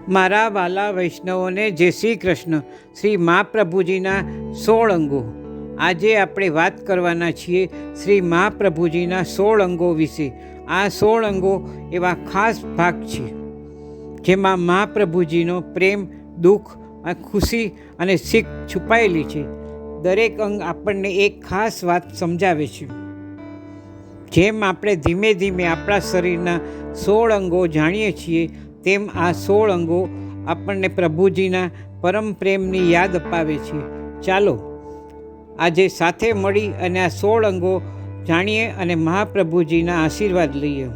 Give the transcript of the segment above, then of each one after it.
મારા વાલા વૈષ્ણવોને જય શ્રી કૃષ્ણ. શ્રી મહાપ્રભુજીના 16 અંગો. આજે આપણે વાત કરવાના છીએ શ્રી મહાપ્રભુજીના 16 અંગો વિશે. આ 16 અંગો એવા ખાસ ભાગ છે જેમાં મહાપ્રભુજીનો પ્રેમ, દુઃખ, ખુશી અને શીખ છુપાયેલી છે. દરેક અંગ આપણને એક ખાસ વાત સમજાવે છે. જેમ આપણે ધીમે ધીમે આપણા શરીરના 16 અંગો જાણીએ છીએ, તેમ આ 16 અંગો આપણને પ્રભુજીના પરમ પ્રેમની યાદ અપાવે છે. ચાલો આજે સાથે મળી અને આ 16 અંગો જાણીએ અને મહાપ્રભુજીના આશીર્વાદ લઈએ.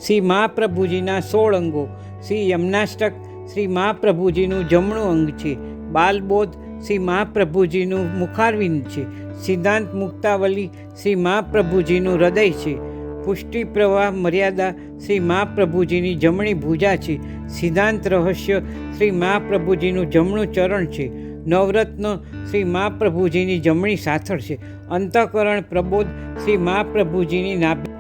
શ્રી મહાપ્રભુજીના 16 અંગો. શ્રી યમનાષ્ટક શ્રી મહાપ્રભુજીનું જમણું અંગ છે. બાલબોધ શ્રી મહાપ્રભુજીનું મુખારવિંદ છે. સિદ્ધાંત મુક્તાવલી શ્રી મહાપ્રભુજીનું હૃદય છે. પુષ્ટિ પ્રવાહ મર્યાદા શ્રી મહાપ્રભુજીની જમણી ભુજા છે. સિદ્ધાંત રહસ્ય શ્રી મહાપ્રભુજીનું જમણું ચરણ છે. નવરત્ન શ્રી મહાપ્રભુજીની જમણી સાથળ છે. અંતઃકરણ પ્રબોધ શ્રી મહાપ્રભુજીની નાભી.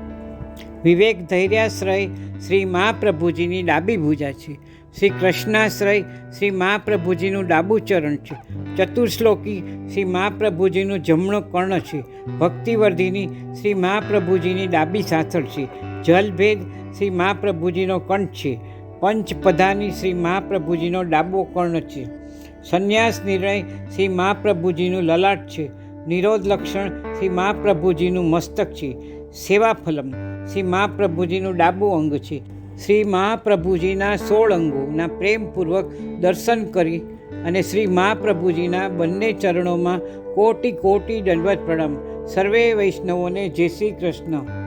વિવેક ધૈર્યાશ્રય શ્રી મહાપ્રભુજીની ડાબી ભુજા છે. શ્રી કૃષ્ણાશ્રય શ્રી મહાપ્રભુજીનું ડાબું ચરણ છે. ચતુશ્લોકી શ્રી મહાપ્રભુજીનું જમણું કર્ણ છે. ભક્તિવર્ધિની શ્રી મહાપ્રભુજીની ડાબી સાથળ છે. જલભેદ શ્રી મહાપ્રભુજીનો કંઠ છે. પંચપધાની શ્રી મહાપ્રભુજીનો ડાબો કર્ણ છે. સંન્યાસ નિર્ણય શ્રી મહાપ્રભુજીનું લલાટ છે. નિરોધ લક્ષણ શ્રી મહાપ્રભુજીનું મસ્તક છે. સેવાફલમ શ્રી મહાપ્રભુજીનું ડાબું અંગ છે. શ્રી મહાપ્રભુજીના 16 અંગોના પ્રેમપૂર્વક દર્શન કરી અને શ્રી મહાપ્રભુજીના બંને ચરણોમાં કોટી કોટી દંડવત પ્રણામ. સર્વે વૈષ્ણવોને જય શ્રી કૃષ્ણ.